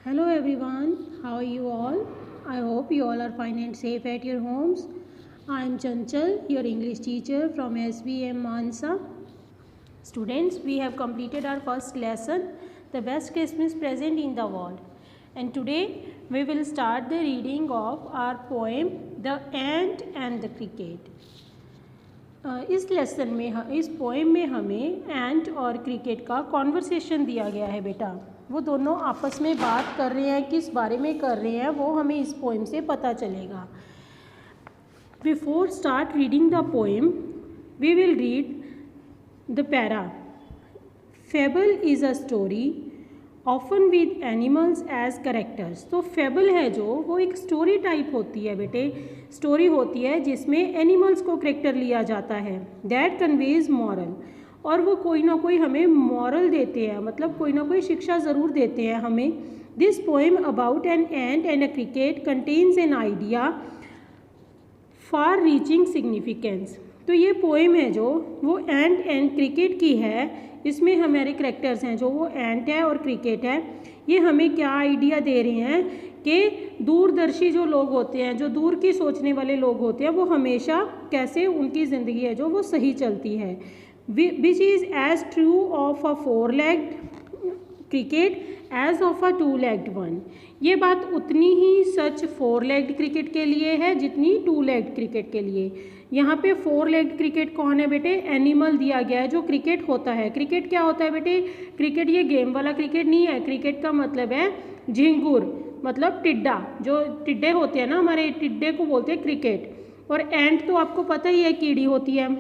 Hello everyone, how are you all? I hope you all are fine and safe at your homes. I am Chanchal, your English teacher from SBM Mansa. Students, we have completed our first lesson, the best Christmas present in the world. And today we will start the reading of our poem, The Ant and the Cricket. इस lesson में इस poem में हमें एंट और cricket का conversation दिया गया है बेटा। वो दोनों आपस में बात कर रहे हैं, किस बारे में कर रहे हैं वो हमें इस पोएम से पता चलेगा। Before start reading the poem we will read the para. Fable is a story often with animals as characters. तो फेबल है जो वो एक स्टोरी टाइप होती है बेटे, स्टोरी होती है जिसमें एनिमल्स को करेक्टर लिया जाता है। दैट कन्वेज मॉरल, और वो कोई ना कोई हमें मॉरल देते हैं, मतलब कोई ना कोई शिक्षा ज़रूर देते हैं हमें। This poem about an ant and a cricket contains an idea far reaching significance. तो ये पोएम है जो वो एंट एंड क्रिकेट की है। इसमें हमारे करेक्टर्स हैं जो वो एंट है और क्रिकेट है। ये हमें क्या आइडिया दे रहे हैं कि दूरदर्शी जो लोग होते हैं, जो दूर की सोचने वाले लोग होते हैं, वो हमेशा कैसे उनकी ज़िंदगी है जो वो सही चलती है। Which is as true of a 4-legged cricket as of a 2-legged one. ये बात उतनी ही सच 4-legged क्रिकेट के लिए है जितनी 2-legged क्रिकेट के लिए। यहाँ पे 4-legged क्रिकेट कौन है बेटे? एनिमल दिया गया है जो क्रिकेट होता है। क्रिकेट क्या होता है बेटे? क्रिकेट ये गेम वाला क्रिकेट नहीं है। क्रिकेट का मतलब है झिंगुर, मतलब टिड्डा। जो टिड्डे होते हैं ना हमारे, टिड्डे को बोलते हैं क्रिकेट। और एंट तो आपको पता ही है कीड़ी होती है।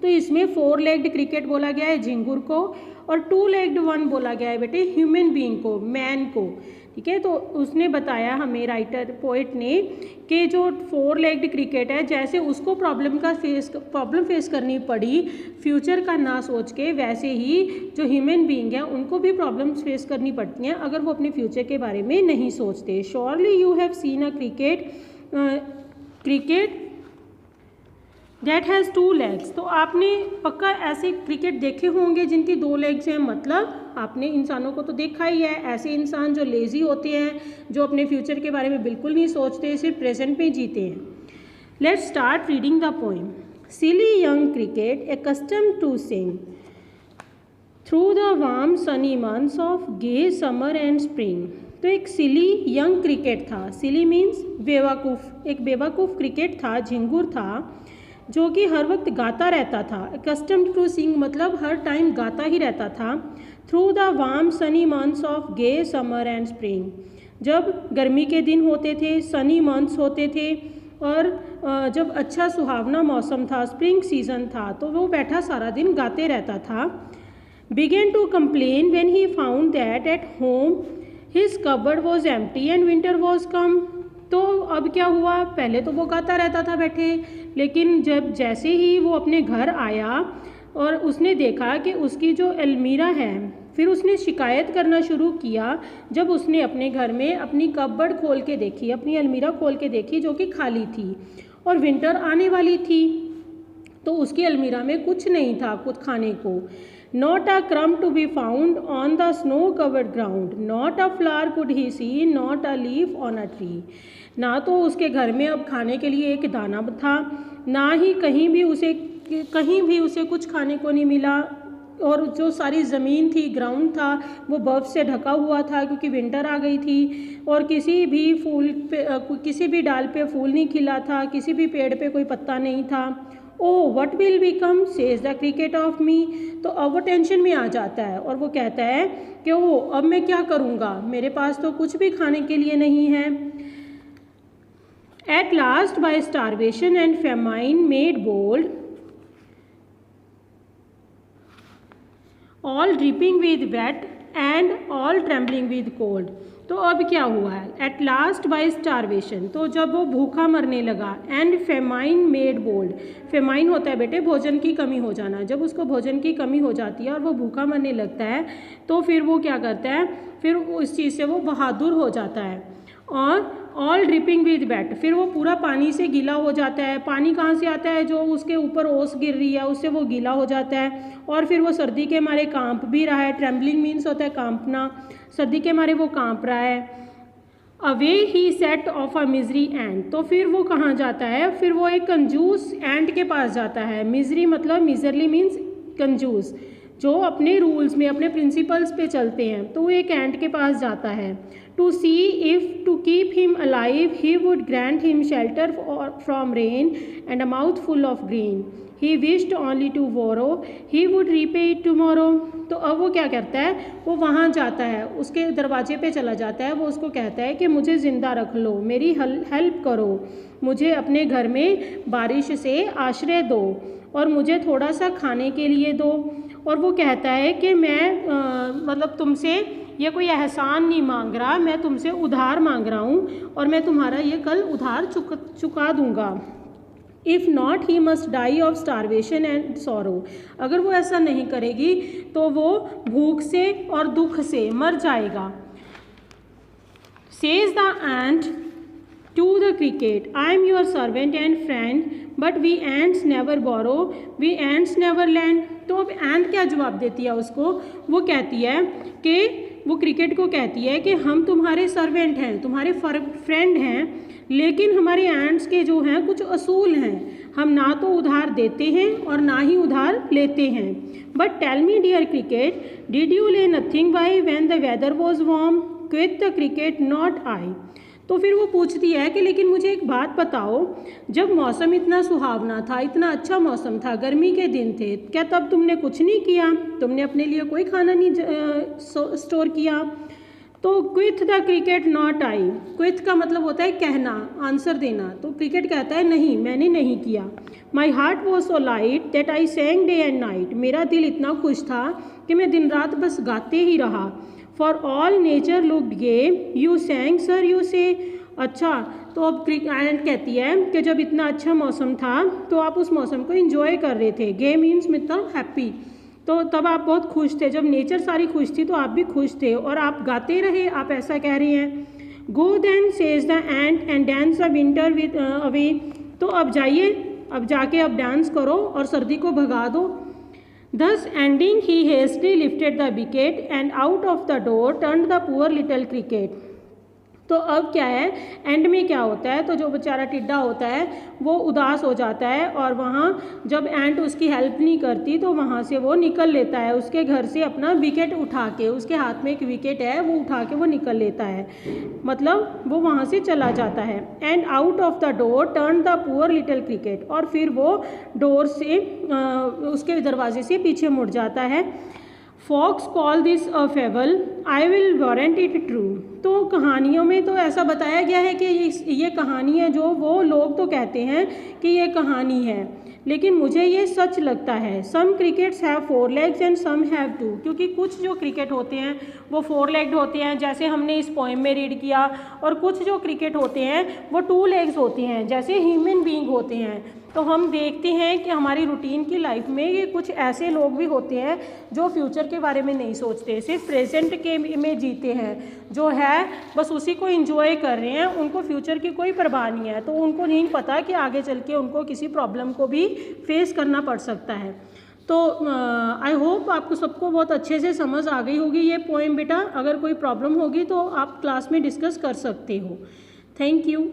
तो इसमें 4-legged क्रिकेट बोला गया है झिंगुर को, और 2-legged वन बोला गया है बेटे ह्यूमन बीइंग को, मैन को। ठीक है, तो उसने बताया हमें, राइटर पोएट ने, कि जो 4-legged क्रिकेट है जैसे उसको प्रॉब्लम फेस करनी पड़ी फ्यूचर का ना सोच के, वैसे ही जो ह्यूमन बीइंग है उनको भी प्रॉब्लम्स फेस करनी पड़ती हैं अगर वो अपने फ्यूचर के बारे में नहीं सोचते। Surely you have seen a cricket that has 2 legs। तो आपने पक्का ऐसे क्रिकेट देखे होंगे जिनकी 2 legs हैं, मतलब आपने इंसानों को तो देखा ही है। ऐसे इंसान जो लेज़ी होते हैं, जो अपने फ्यूचर के बारे में बिल्कुल नहीं सोचते, सिर्फ प्रेजेंट में जीते हैं। Let's start reading the poem. Silly young cricket accustomed to sing through the warm sunny months of gay summer and spring. तो एक सिली यंग क्रिकेट था। सिली मीन्स बेवकूफ़। एक बेवकूफ़ क्रिकेट था, झिंगुर था, जो कि हर वक्त गाता रहता था। accustomed टू सिंग मतलब हर टाइम गाता ही रहता था। Through the warm sunny months of gay summer and spring, जब गर्मी के दिन होते थे, सनी मंथ्स होते थे, और जब अच्छा सुहावना मौसम था, स्प्रिंग सीजन था, तो वो बैठा सारा दिन गाते रहता था। began to complain when he found that at home his cupboard was empty and winter was come। तो अब क्या हुआ? पहले तो वो गाता रहता था बैठे, लेकिन जैसे ही वो अपने घर आया और उसने देखा कि उसकी जो अलमीरा है, फिर उसने शिकायत करना शुरू किया जब उसने अपने घर में अपनी कपबोर्ड खोल के देखी, अपनी अलमीरा खोल के देखी जो कि खाली थी, और विंटर आने वाली थी, तो उसकी अलमीरा में कुछ नहीं था कुछ खाने को। Not a crumb to be found on the snow-covered ground, not a flower could he see, not a leaf on a tree। ना तो उसके घर में अब खाने के लिए एक दाना था, ना ही कहीं भी उसे कुछ खाने को नहीं मिला, और जो सारी ज़मीन थी, ग्राउंड था, वो बर्फ़ से ढका हुआ था क्योंकि विंटर आ गई थी, और किसी भी डाल पे फूल नहीं खिला था, किसी भी पेड़ पे कोई पत्ता नहीं था। Oh what will become says the cricket of me. तो अब वो टेंशन में आ जाता है और वो कहता है कि ओह अब मैं क्या करूँगा, मेरे पास तो कुछ भी खाने के लिए नहीं है। At last by starvation and famine made bold, all dripping with wet and all trembling with cold. तो अब क्या हुआ है? एट लास्ट बाय स्टारवेशन, तो जब वो भूखा मरने लगा, and famine made bold. Famine होता है बेटे भोजन की कमी हो जाना। जब उसको भोजन की कमी हो जाती है और वो भूखा मरने लगता है, तो फिर वो क्या करता है, फिर उस चीज़ से वो बहादुर हो जाता है। और ऑल ड्रिपिंग विद वेट, फिर वो पूरा पानी से गीला हो जाता है। पानी कहाँ से आता है, जो उसके ऊपर ओस गिर रही है उससे वो गीला हो जाता है, और फिर वो सर्दी के मारे कांप भी रहा है। ट्रेम्बलिंग मीन्स होता है कांपना, सर्दी के मारे वो कांप रहा है। Away he set of a misery and, तो फिर वो कहाँ जाता है, फिर वो एक कंजूस एंट के पास जाता है। मिजरी मतलब मिजरली मीन्स कंजूस, जो अपने रूल्स में अपने प्रिंसिपल्स पे चलते हैं, तो वो एक एंट के पास जाता है। To see if to keep him alive he would grant him shelter from rain and a mouth full of green, he wished only to borrow he would repay it tomorrow. तो अब वो क्या करता है, वो वहाँ जाता है, उसके दरवाजे पे चला जाता है, वो उसको कहता है कि मुझे ज़िंदा रख लो, मेरी हेल्प करो, मुझे अपने घर में बारिश से आश्रय दो और मुझे थोड़ा सा खाने के लिए दो। और वो कहता है कि मैं मतलब तुमसे ये कोई एहसान नहीं मांग रहा, मैं तुमसे उधार मांग रहा हूँ और मैं तुम्हारा ये कल उधार चुका दूँगा। If not he must die of starvation and sorrow, अगर वो ऐसा नहीं करेगी तो वो भूख से और दुख से मर जाएगा। Says the ant to the cricket, I am your servant and friend but we ants never borrow we ants never lend. तो अब एंट क्या जवाब देती है उसको, वो कहती है कि वो क्रिकेट को कहती है कि हम तुम्हारे सर्वेंट हैं, तुम्हारे फ्रेंड हैं, लेकिन हमारे एंट्स के जो हैं कुछ असूल हैं, हम ना तो उधार देते हैं और ना ही उधार लेते हैं। But tell me dear cricket, did you lay nothing by when the weather was warm, quit the cricket not I. तो फिर वो पूछती है कि लेकिन मुझे एक बात बताओ, जब मौसम इतना सुहावना था, इतना अच्छा मौसम था, गर्मी के दिन थे, क्या तब तुमने कुछ नहीं किया, तुमने अपने लिए कोई खाना नहीं स्टोर किया। तो क्विथ द क्रिकेट नॉट आई, क्विथ का मतलब होता है कहना, आंसर देना। तो क्रिकेट कहता है नहीं, मैंने नहीं किया। My heart was so light that I sang day and night, मेरा दिल इतना खुश था कि मैं दिन रात बस गाते ही रहा। For all nature looked gay you sang sir you say. अच्छा, तो अब एंट कहती है कि जब इतना अच्छा मौसम था तो आप उस मौसम को इंजॉय कर रहे थे, गे मीन्स मतलब हैप्पी, तो तब आप बहुत खुश थे, जब नेचर सारी खुश थी तो आप भी खुश थे और आप गाते रहे, आप ऐसा कह रहे हैं। Go then says the ant and dance the winter with away, तो अब जाइए, अब जाके अब डांस करो और सर्दी को भगा दो। Thus ending he hastily lifted the wicket and out of the door turned the poor little cricket। तो अब क्या है, एंड में क्या होता है, तो जो बेचारा टिड्डा होता है वो उदास हो जाता है और वहाँ जब एंट उसकी हेल्प नहीं करती तो वहाँ से वो निकल लेता है उसके घर से अपना विकेट उठा के, उसके हाथ में एक विकेट है वो उठा के वो निकल लेता है, मतलब वो वहाँ से चला जाता है। And out of the door turn the poor little cricket, और फिर वो डोर से उसके दरवाजे से पीछे मुड़ जाता है। Folks call this a fable I will warrant it true. तो कहानियों में तो ऐसा बताया गया है कि ये कहानी है, जो वो लोग तो कहते हैं कि ये कहानी है, लेकिन मुझे ये सच लगता है। Some crickets have 4 legs and some have 2, क्योंकि कुछ जो क्रिकेट होते हैं वो 4 legged होते हैं, जैसे हमने इस पोएम में रीड किया, और कुछ जो क्रिकेट होते हैं वो 2 legs होते हैं, जैसे ह्यूमन बीइंग होते हैं। तो हम देखते हैं कि हमारी रूटीन की लाइफ में ये कुछ ऐसे लोग भी होते हैं जो फ्यूचर के बारे में नहीं सोचते, सिर्फ प्रेजेंट के में जीते हैं, जो है बस उसी को एंजॉय कर रहे हैं, उनको फ्यूचर की कोई परवाह नहीं है, तो उनको नहीं पता कि आगे चल के उनको किसी प्रॉब्लम को भी फेस करना पड़ सकता है। तो आई होप आपको सबको बहुत अच्छे से समझ आ गई होगी ये पोएम बेटा। अगर कोई प्रॉब्लम होगी तो आप क्लास में डिस्कस कर सकते हो। Thank you.